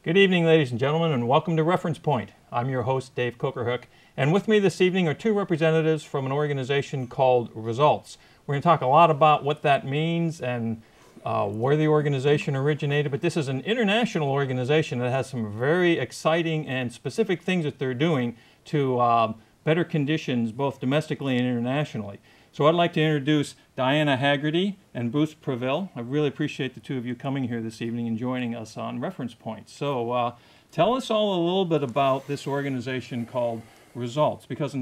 Good evening, ladies and gentlemen, and welcome to Reference Point. I'm your host, Dave Kocharhook, and with me this evening are two representatives from an organization called Results. We're going to talk a lot about what that means and where the organization originated, but this is an international organization that has some very exciting and specific things that they're doing to better conditions both domestically and internationally. So I'd like to introduce Diana Hagerty and Bruce Preville. I really appreciate the two of you coming here this evening and joining us on Reference Point. So tell us all a little bit about this organization called Results, because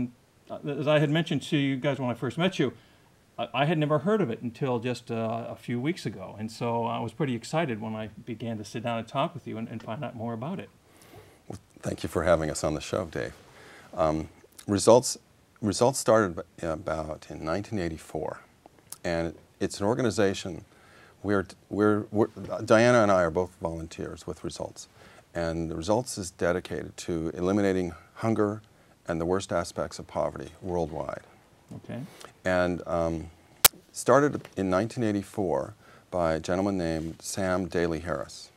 as I had mentioned to you guys when I first met you, I had never heard of it until just a few weeks ago, and so I was pretty excited when I began to sit down and talk with you and find out more about it. Well, thank you for having us on the show, Dave. Results started about in 1984, and it's an organization. Diana and I are both volunteers with Results, and the Results is dedicated to eliminating hunger and the worst aspects of poverty worldwide. Okay. And started in 1984 by a gentleman named Sam Daly Harris,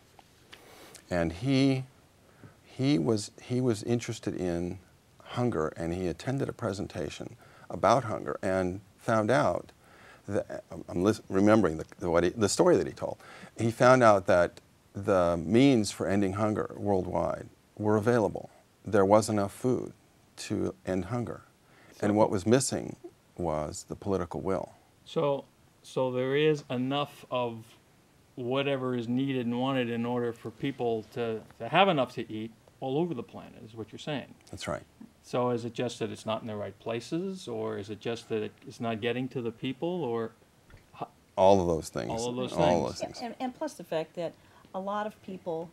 and he was interested in hunger, and he attended a presentation about hunger and found out that, I'm remembering the story that he told. He found out that the means for ending hunger worldwide were available. There was enough food to end hunger, and what was missing was the political will. So there is enough of whatever is needed and wanted in order for people to have enough to eat all over the planet, is what you're saying. That's right. So is it just that it's not in the right places, or is it just that it's not getting to the people, or? All of those things. All of those things. All those things. And plus the fact that a lot of people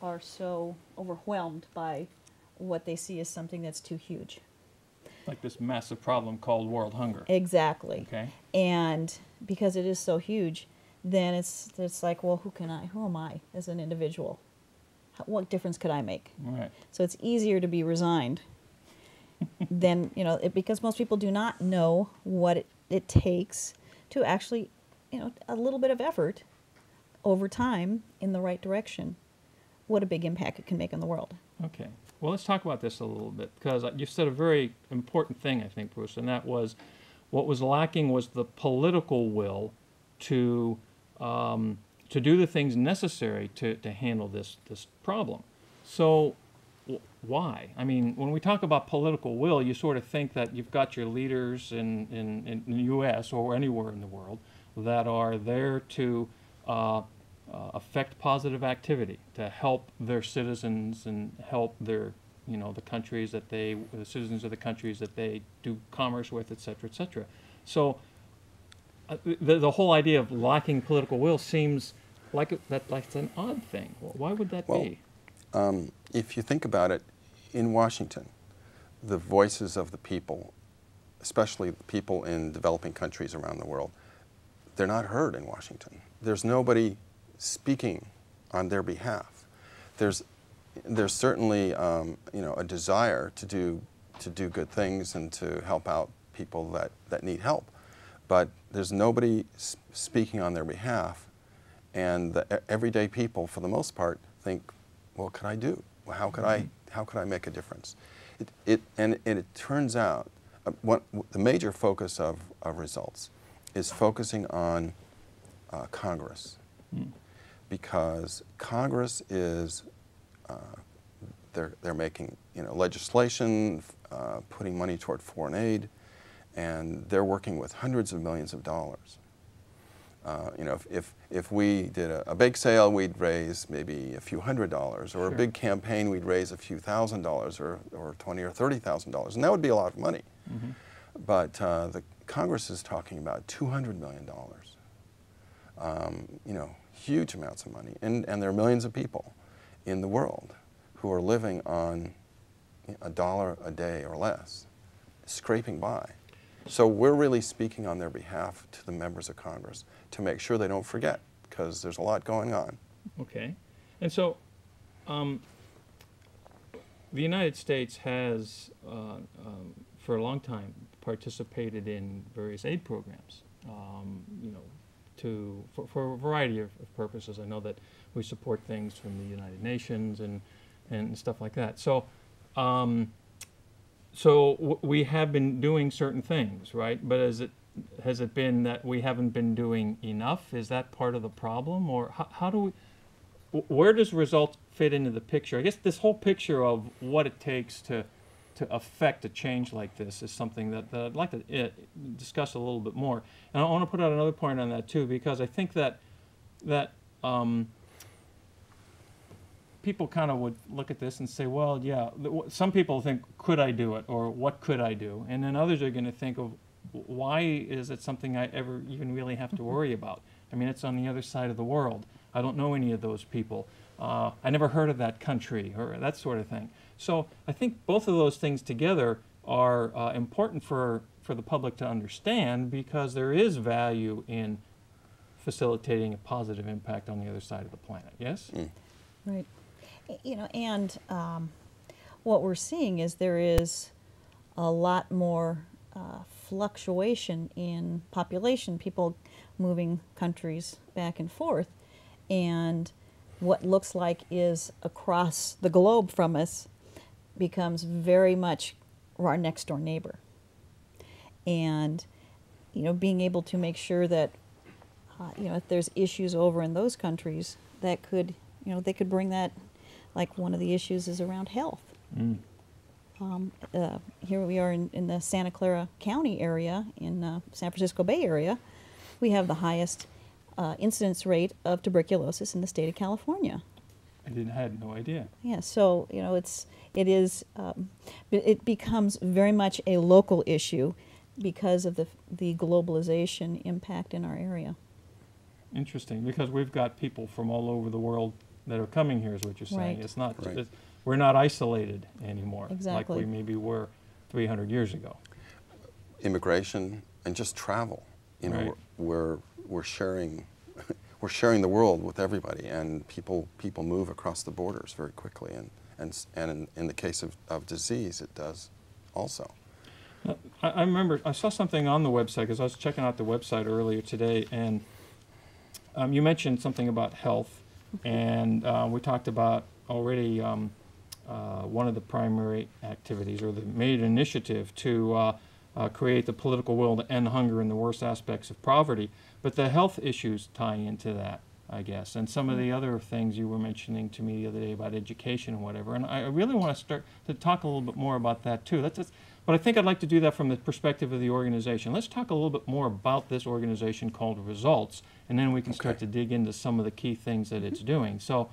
are so overwhelmed by what they see as something that's too huge. Like this massive problem called world hunger. Exactly. Okay. And because it is so huge, then it's like, well, who am I as an individual? What difference could I make? Right. So it's easier to be resigned than, because most people do not know what it takes to actually, a little bit of effort over time in the right direction, what a big impact it can make on the world. Okay. Well, let's talk about this a little bit, because you said a very important thing, I think, Bruce, and that was what was lacking was the political will to do the things necessary to handle this problem. So why? I mean, when we talk about political will, you sort of think that you've got your leaders in the U.S. or anywhere in the world that are there to affect positive activity, to help their citizens and help their, the countries that the citizens of the countries that they do commerce with, et cetera, et cetera. So the whole idea of lacking political will seems like that's an odd thing. Why would that be? If you think about it, in Washington, the voices of the people, especially the people in developing countries around the world, they're not heard in Washington. There's nobody speaking on their behalf. There's certainly a desire to do good things and to help out people that need help, but there's nobody speaking on their behalf, and the everyday people, for the most part, think, well, what could I do? Well, how could I make a difference? And it turns out the major focus of Results is focusing on Congress. Because Congress is, they're making legislation, putting money toward foreign aid, and they're working with hundreds of millions of dollars. If we did a bake sale, we'd raise maybe a few $100s, or a big campaign, we'd raise a few $1,000s, or $20,000 or $30,000, and that would be a lot of money. Mm-hmm. But the Congress is talking about $200 million. Huge amounts of money, and there are millions of people in the world who are living on $1 a day or less, scraping by. So we're really speaking on their behalf to the members of Congress to make sure they don't forget, because there's a lot going on. Okay. And so the United States has, for a long time, participated in various aid programs, for a variety of purposes. I know that we support things from the United Nations and stuff like that. So, we have been doing certain things, right? But has it been that we haven't been doing enough? Is that part of the problem, or how do we? Where does results fit into the picture? I guess this whole picture of what it takes to affect a change like this is something that I'd like to discuss a little bit more. And I want to put out another point on that too, because I think that people kind of would look at this and say, well, yeah, some people think, could I do it, or what could I do? And then others are going to think of, why is it something I ever even really have to worry about? I mean, it's on the other side of the world. I don't know any of those people. I never heard of that country, or that sort of thing. So I think both of those things together are important for the public to understand, because there is value in facilitating a positive impact on the other side of the planet. Yes? Mm. Right. You know, and what we're seeing is there is a lot more fluctuation in population, people moving countries back and forth, and what looks like is across the globe from us becomes very much our next door neighbor. And, you know, being able to make sure that, you know, if there's issues over in those countries, that could, you know, they could bring that, like one of the issues is around health. Mm. Here we are in the Santa Clara County area, in San Francisco Bay Area. We have the highest incidence rate of tuberculosis in the state of California. I had no idea. Yeah, so, you know, it becomes very much a local issue because of the globalization impact in our area. Interesting, because we've got people from all over the world that are coming here, is what you're saying. Right. It's not, Right. we're not isolated anymore, Exactly. like we maybe were 300 years ago. Immigration and just travel. You know, Right. we're sharing we're sharing the world with everybody, and people move across the borders very quickly, and in the case of disease, it does also. I remember I saw something on the website, because I was checking out the website earlier today, and you mentioned something about health, and we talked about already one of the primary activities, or the made initiative to create the political will to end hunger and the worst aspects of poverty. But the health issues tie into that, I guess, and some of the other things you were mentioning to me the other day about education and whatever. And I really want to start to talk a little bit more about that too. But I think I'd like to do that from the perspective of the organization. Let's talk a little bit more about this organization called Results, and then we can start to dig into some of the key things that it's doing. So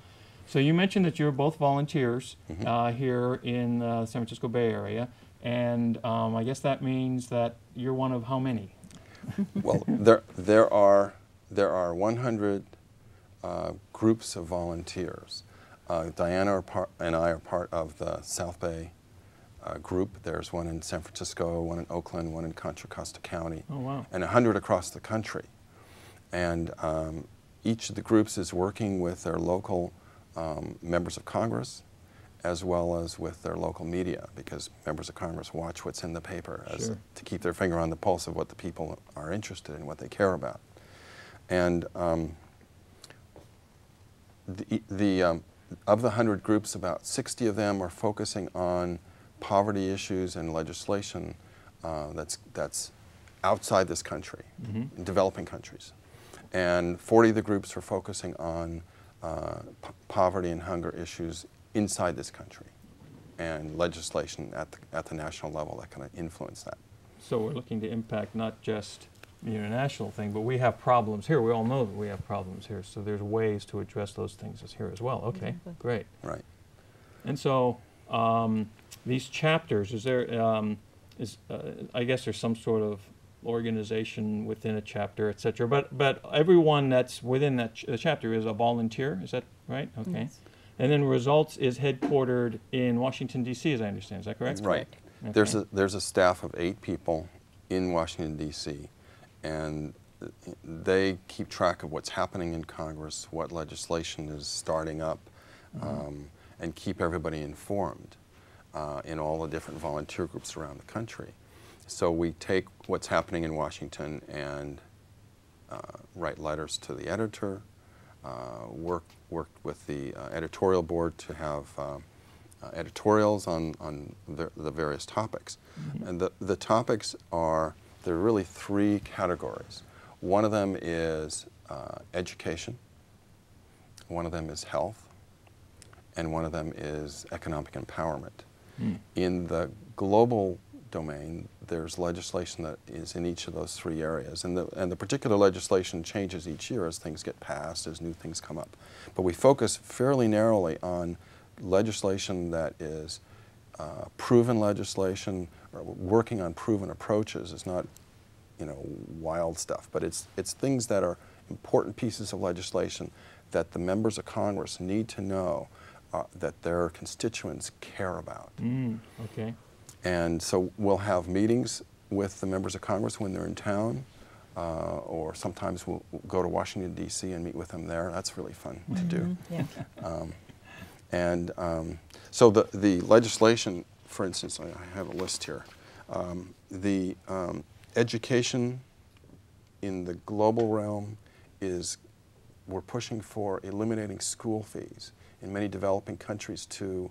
you mentioned that you're both volunteers here in the San Francisco Bay Area, and I guess that means that you're one of how many? Well, there are 100 groups of volunteers. Diana and I are part of the South Bay group. There's one in San Francisco, one in Oakland, one in Contra Costa County, Oh, wow. and 100 across the country. And each of the groups is working with their local members of Congress, as well as with their local media, because members of Congress watch what's in the paper Sure. to keep their finger on the pulse of what the people are interested in, what they care about. And of the 100 groups, about 60 of them are focusing on poverty issues and legislation that's outside this country, in developing countries. And 40 of the groups are focusing on poverty and hunger issues inside this country, and legislation at the national level that can influence that. So we're looking to impact not just the international thing, but we have problems here. We all know that we have problems here, so there's ways to address those things here as well. Okay, Exactly. great. Right. And so these chapters, is there, I guess there's some sort of organization within a chapter, et cetera, but everyone that's within that the chapter is a volunteer, is that right? Okay. Yes. And then Results is headquartered in Washington, D.C., as I understand. Is that correct? Right. Okay. There's a staff of 8 people in Washington, D.C., and they keep track of what's happening in Congress, what legislation is starting up, and keep everybody informed in all the different volunteer groups around the country. So we take what's happening in Washington and write letters to the editor, worked with the editorial board to have editorials on the various topics. Mm-hmm. And the topics are, there are really three categories. One of them is education, one of them is health, and one of them is economic empowerment. Mm. In the global domain, there's legislation that is in each of those three areas, and the particular legislation changes each year as things get passed, as new things come up. But we focus fairly narrowly on legislation that is proven legislation, or working on proven approaches. It's not, you know, wild stuff, but it's things that are important pieces of legislation that the members of Congress need to know that their constituents care about. Okay. And so we'll have meetings with the members of Congress when they're in town, or sometimes we'll go to Washington, D.C. and meet with them there. That's really fun to do. Yeah. So the legislation, for instance, I have a list here. The education in the global realm is, we're pushing for eliminating school fees. In many developing countries, to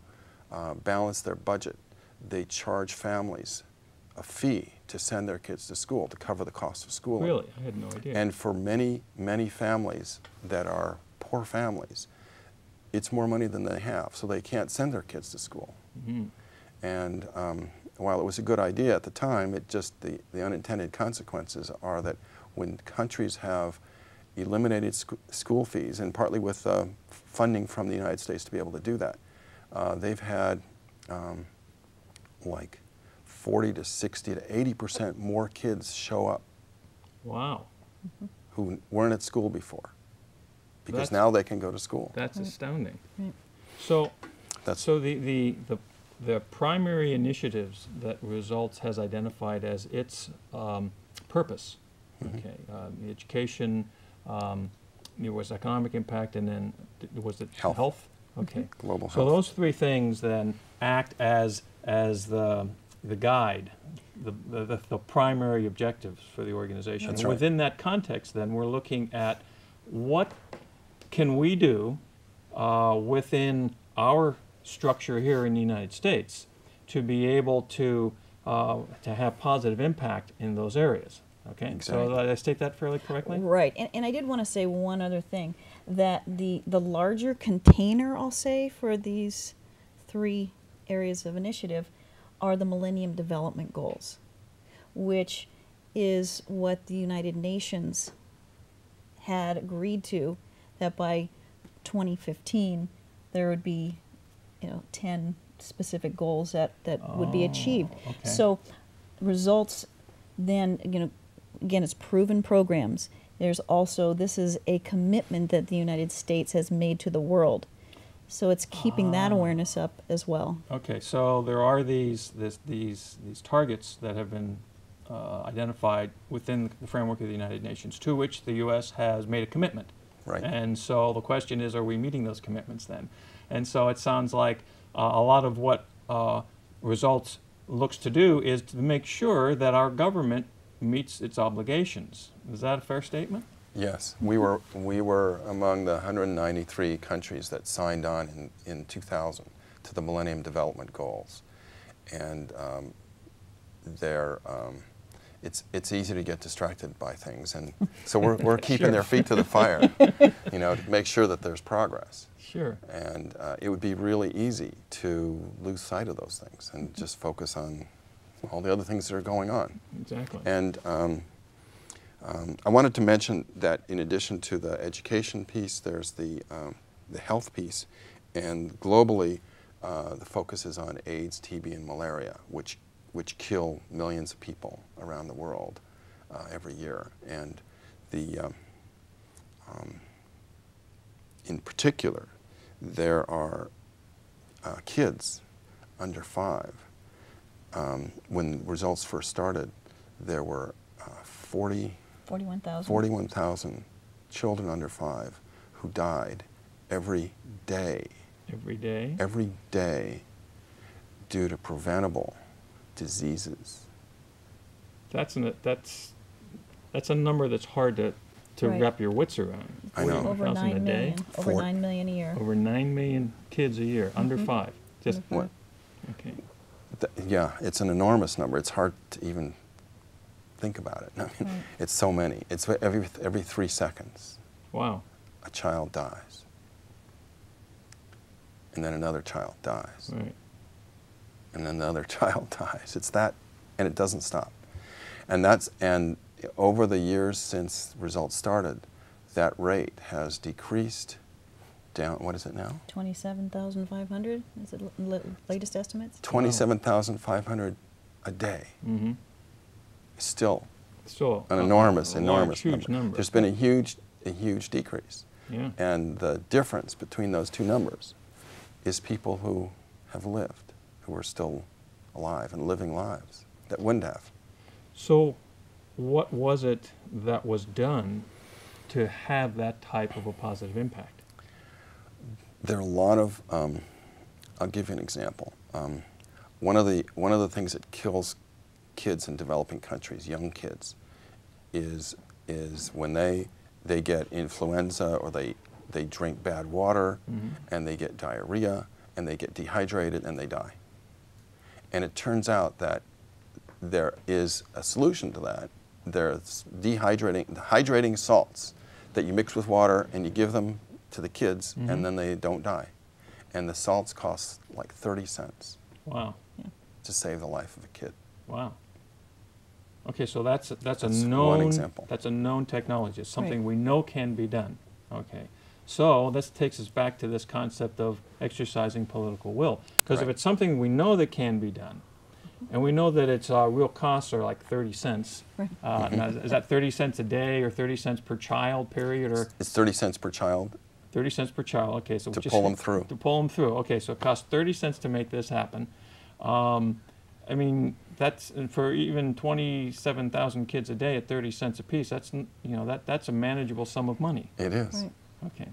balance their budget, they charge families a fee to send their kids to school to cover the cost of schooling. Really? I had no idea. And for many, many families that are poor families, it's more money than they have, so they can't send their kids to school. Mm-hmm. And while it was a good idea at the time, it just, the unintended consequences are that when countries have eliminated school fees, and partly with funding from the United States to be able to do that, they've had like 40 to 60 to 80% more kids show up. Wow. Who weren't at school before, because That's, now they can go to school. That's astounding. Right. So, That's, so the primary initiatives that Results has identified as its purpose, okay, the education, there was economic impact, and then was it Health. Okay. Global So health. those three things then act as the guide, the primary objectives for the organization. That's And right. within that context, then we're looking at what can we do within our structure here in the United States to be able to have positive impact in those areas. Okay, Exactly. so did I state that fairly correctly? Right, and I did want to say one other thing, that the larger container, I'll say, for these three areas of initiative are the Millennium Development Goals, which is what the United Nations had agreed to, that by 2015 there would be, 10 specific goals that would be achieved. Okay. So Results then, again, it's proven programs. There's also, this is a commitment that the United States has made to the world. So it's keeping that awareness up as well. Okay, so there are these targets that have been identified within the framework of the United Nations, to which the U.S. has made a commitment. Right. And so the question is, are we meeting those commitments then? And so it sounds like a lot of what Results looks to do is to make sure that our government meets its obligations. Is that a fair statement? Yes, we were among the 193 countries that signed on in 2000 to the Millennium Development Goals, and it's easy to get distracted by things, and so we're keeping their feet to the fire, to make sure that there's progress. Sure. And it would be really easy to lose sight of those things and just focus on all the other things that are going on. Exactly. And I wanted to mention that in addition to the education piece, there's the health piece, and globally the focus is on AIDS, TB, and malaria, which kill millions of people around the world every year. And in particular, there are kids under 5. When Results first started, there were 41,000 children under 5 who died every day. Every day? Every day due to preventable diseases. That's a number that's hard to to Right. wrap your wits around. I know. Over 41,000 9 a day. million. Over For- 9 million a year. Over 9 million kids a year, under 5. Just Under What? okay. Yeah, it's an enormous number. It's hard to even think about it. I mean, Right. it's so many. It's every 3 seconds, Wow. a child dies. And then another child dies. Right. And then another child dies. It's that, and it doesn't stop. And over the years since results started, that rate has decreased down, what is it now? 27,500 is it latest estimates? 27,500 a day. Mm-hmm. Still So an enormous huge number. number. There's been a huge decrease. Yeah. And the difference between those two numbers is people who have lived, who are still alive and living lives that wouldn't have. So, what was it that was done to have that type of a positive impact? There are a lot of, I'll give you an example. One of the things that kills kids in developing countries, young kids, is when they get influenza or they drink bad water and they get diarrhea and they get dehydrated and they die. And it turns out that there is a solution to that. There's hydrating salts that you mix with water and you give them to the kids and then they don't die. And the salts cost like 30 cents Wow. to save the life of a kid. Wow. Okay, so that's a That's known one example. That's a known technology. It's something Right. we know can be done. Okay. So this takes us back to this concept of exercising political will. Because if Right. it's something we know that can be done, and we know that its real costs are like 30 cents. Right. Now, is that 30 cents a day or 30 cents per child period or It's 30 cents per child 30 cents per child? Okay, so to just pull them through. to pull them through. Okay, so it costs 30 cents to make this happen. I mean, that's and for even 27,000 kids a day at 30 cents a piece. That's that's a manageable sum of money. It is. Right. Okay,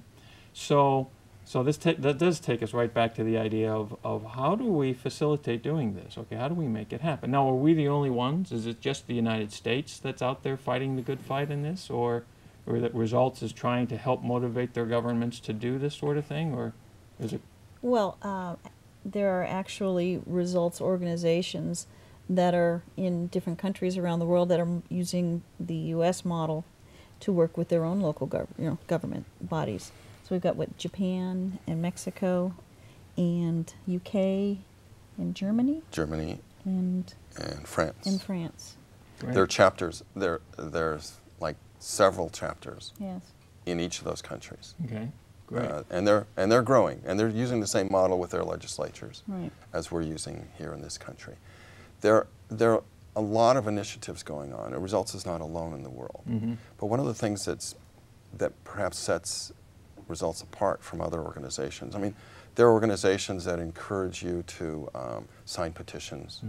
so that does take us right back to the idea of how do we facilitate doing this? Okay, how do we make it happen? Now, are we the only ones? Is it just the United States that's out there fighting the good fight in this, or that Results is trying to help motivate their governments to do this sort of thing, or is it? Well, there are actually results organizations that are in different countries around the world that are using the U.S. model to work with their own local government bodies. So we've got Japan and Mexico and UK and Germany Germany and and France. France. Right. There are chapters. There's like several chapters Yes. in each of those countries. Okay, great. And they're growing, and they're using the same model with their legislatures Right. as we're using here in this country. There are a lot of initiatives going on. Results is not alone in the world. Mhm. But one of the things that perhaps sets Results apart from other organizations. I mean, there are organizations that encourage you to sign petitions.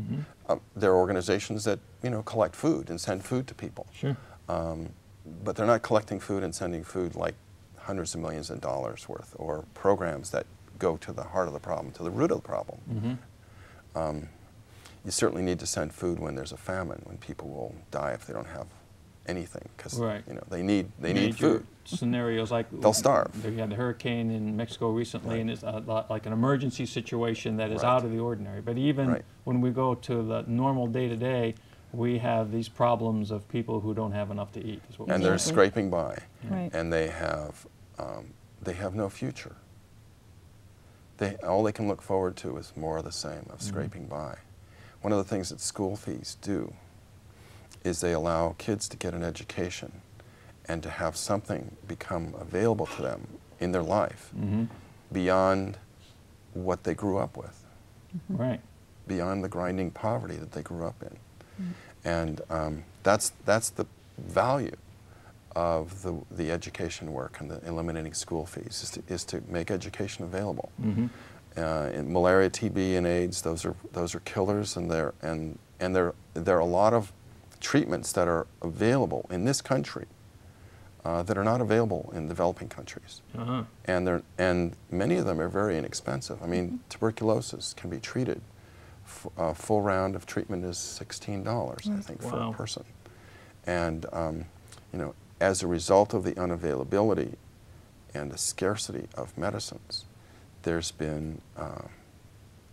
There are organizations that collect food and send food to people. Sure. But they're not collecting food and sending food like hundreds of millions of dollars worth, or programs that go to the heart of the problem, to the root of the problem. You certainly need to send food when there's a famine, when people will die if they don't have anything, because Right. they need Major food. scenarios like They'll starve. We had the hurricane in Mexico recently, and it's like an emergency situation that is Right. out of the ordinary. But even Right. when we go to the normal day-to-day, we have these problems of people who don't have enough to eat. Is what And we're they're saying. scraping by, Right. and they have no future. All they can look forward to is more of the same, of scraping by. One of the things that school fees do is they allow kids to get an education and to have something become available to them in their life beyond what they grew up with, Right. beyond the grinding poverty that they grew up in. And that's the value of the education work and the eliminating school fees, is to make education available. In malaria, TB, and AIDS, those are killers, and there are a lot of treatments that are available in this country that are not available in developing countries, and many of them are very inexpensive. I mean, tuberculosis can be treated. A full round of treatment is $16, I think, for a Wow. person, and as a result of the unavailability and the scarcity of medicines, there's been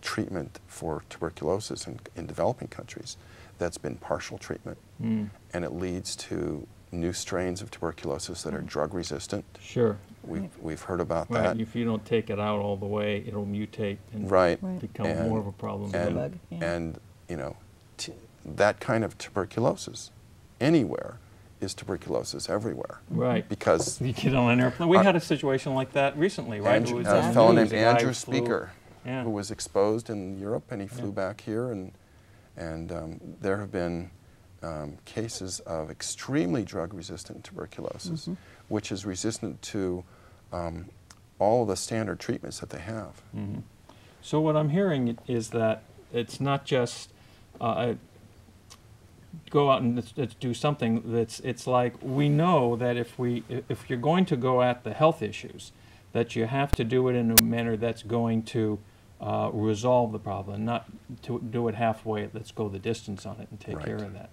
treatment for tuberculosis in developing countries that's been partial treatment, and it leads to new strains of tuberculosis that are drug resistant. Sure. We've heard about Right. that. If you don't take it out all the way, it'll mutate and Right. become And- more of a problem. And, bug, yeah. and you know, that kind of tuberculosis anywhere is tuberculosis everywhere. Right. Because You get on an airplane. We had a situation like that recently, right? Andrew, It was a in the fellow news, named a guy Andrew flew- Speaker, Yeah. who was exposed in Europe, and he flew back here, and there have been cases of extremely drug-resistant tuberculosis, which is resistant to all the standard treatments that they have. So what I'm hearing is that it's not just go out and let's do something. It's like we know that if you're going to go at the health issues, that you have to do it in a manner that's going to resolve the problem, not to do it halfway. Let's go the distance on it and take care Right. of that.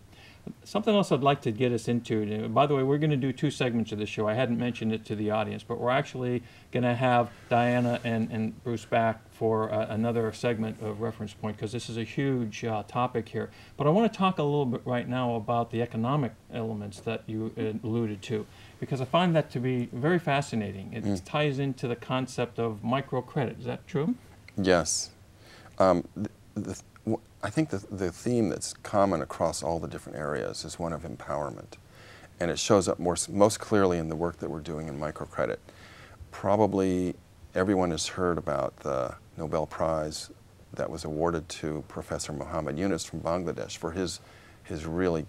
Something else I'd like to get us into, by the way, we're going to do 2 segments of this show. I hadn't mentioned it to the audience, but we're actually going to have Diana and Bruce back for another segment of Reference Point, because this is a huge topic here. But I want to talk a little bit right now about the economic elements that you alluded to, because I find that to be very fascinating. It ties into the concept of microcredit. Is that true? Yes. I think the theme that's common across all the different areas is one of empowerment. And it shows up most clearly in the work that we're doing in microcredit. Probably everyone has heard about the Nobel Prize that was awarded to Professor Muhammad Yunus from Bangladesh for his really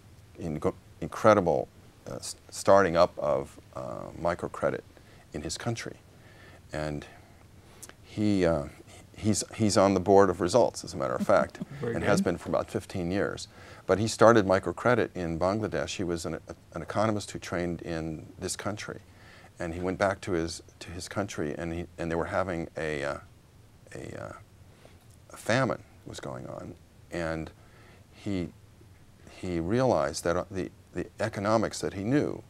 incredible starting up of microcredit in his country. And he's on the board of results, as a matter of fact, and has been for about 15 years. But he started microcredit in Bangladesh. He was an economist who trained in this country, and he went back to his country, and they were having a famine was going on, and he realized that the economics that he knew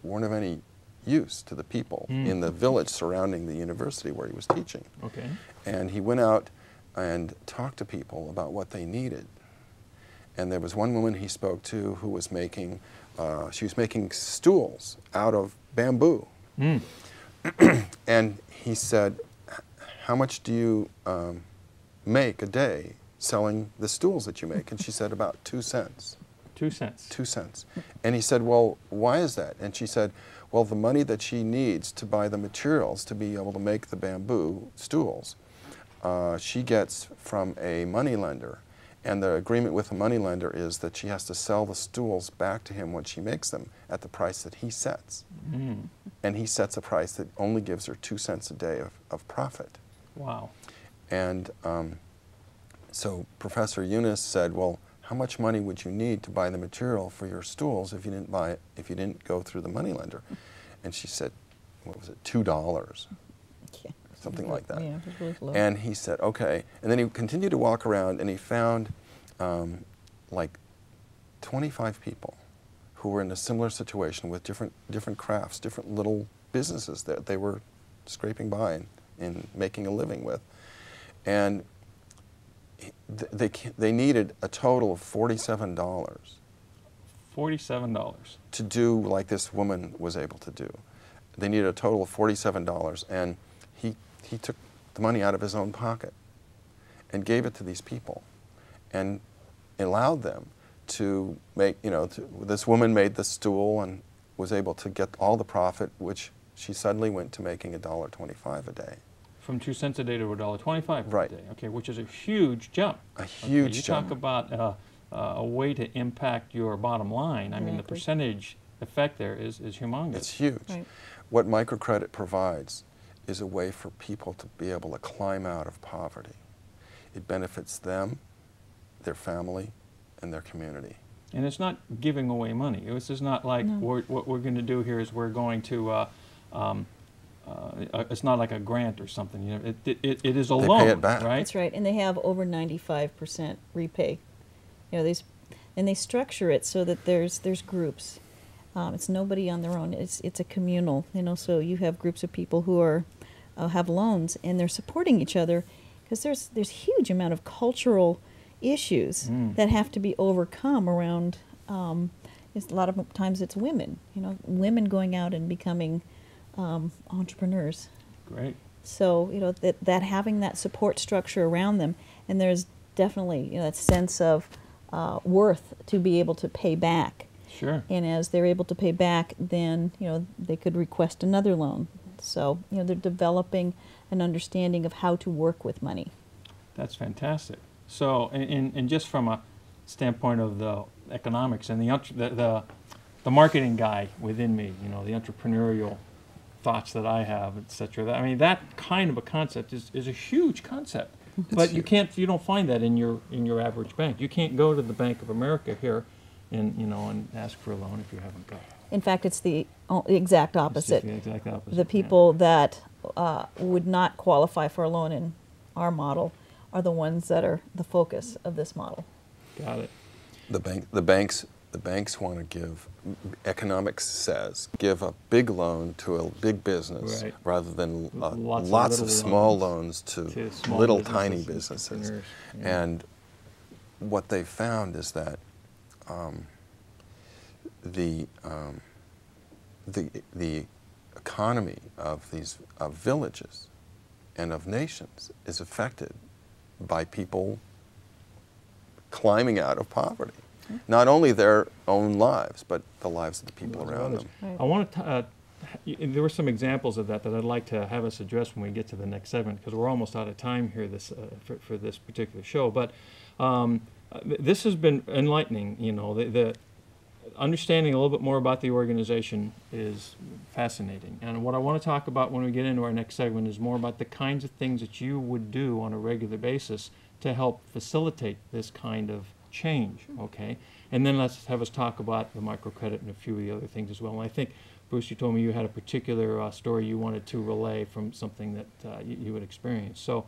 weren't of any use to the people in the village surrounding the university where he was teaching. Okay. And he went out and talked to people about what they needed. And there was one woman he spoke to who was making, she was making stools out of bamboo. And he said, how much do you make a day selling the stools that you make? And she said, about 2 cents. 2 cents. 2 cents. And he said, well, why is that? And she said, well, the money that she needs to buy the materials to be able to make the bamboo stools, she gets from a moneylender. And the agreement with the moneylender is that she has to sell the stools back to him when she makes them at the price that he sets. And he sets a price that only gives her 2 cents a day of profit. Wow. And so Professor Yunus said, well, how much money would you need to buy the material for your stools if you didn't go through the moneylender? And she said, what was it, $2? Yeah. Something like that. Yeah, it was really low. And he said, okay. And then he continued to walk around, and he found like 25 people who were in a similar situation with different crafts, different little businesses that they were scraping by and making a living with. And they needed a total of $47 $47. to do like this woman was able to do. They needed a total of $47, and he took the money out of his own pocket and gave it to these people and allowed them to make, this woman made the stool and was able to get all the profit, which she suddenly went to making $1.25 a day. From 2 cents a day to $1.25 Right. a day. Okay, which is a huge jump. A huge You jump. talk about a way to impact your bottom line. I mean, the Exactly. percentage effect there is humongous. It's huge. Right. What microcredit provides is a way for people to be able to climb out of poverty. It benefits them, their family, and their community. And it's not giving away money. This is not like what we're going to do here is we're going to. It's not like a grant or something. It is a They loan, pay it back. right? That's right, and they have over 95% repay. And they structure it so that there's groups. It's nobody on their own. It's a communal, so you have groups of people who are have loans, and they're supporting each other, because there's huge amount of cultural issues that have to be overcome around. A lot of times it's women, women going out and becoming entrepreneurs. Great. So that having that support structure around them, and there's definitely that sense of worth to be able to pay back. Sure. And as they're able to pay back, then they could request another loan. So they're developing an understanding of how to work with money. That's fantastic. So, and just from a standpoint of the economics and the marketing guy within me, the entrepreneurial thoughts that I have, etc. I mean, that kind of a concept is a huge concept. But you don't find that in your average bank. You can't go to the Bank of America here and ask for a loan if you haven't got it. In fact, it's the exact opposite. It's the exact opposite. The people that would not qualify for a loan in our model are the ones that are the focus of this model. Got it. The banks want to give. Economics says give a big loan to a big business, right, rather than lots of small loans to little tiny businesses. Yeah. And what they found is that the economy of these villages and of nations is affected by people climbing out of poverty. Not only their own lives, but the lives of the people around them. Right. I want to. There were some examples of that I'd like to have us address when we get to the next segment, because we're almost out of time here for this particular show. But this has been enlightening. The understanding a little bit more about the organization is fascinating. And what I want to talk about when we get into our next segment is more about the kinds of things that you would do on a regular basis to help facilitate this kind of change, okay? And then let's have us talk about the microcredit and a few of the other things as well. And I think, Bruce, you told me you had a particular story you wanted to relay from something that you had experienced. So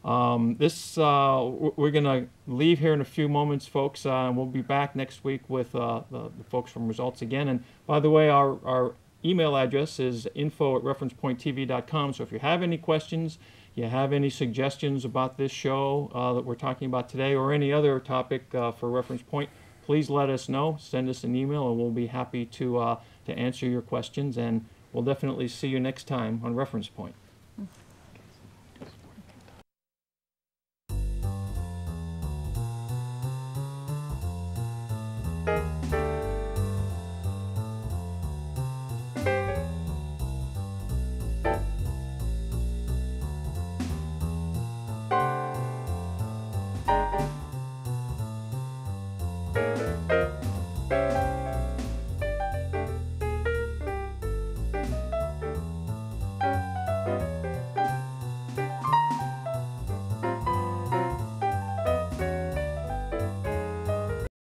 we're going to leave here in a few moments, folks, and we'll be back next week with the folks from Results again. And by the way, our email address is info@referencepointtv.com. So if you have any questions, you have any suggestions about this show that we're talking about today, or any other topic for Reference Point, please let us know. Send us an email, and we'll be happy to answer your questions. And we'll definitely see you next time on Reference Point.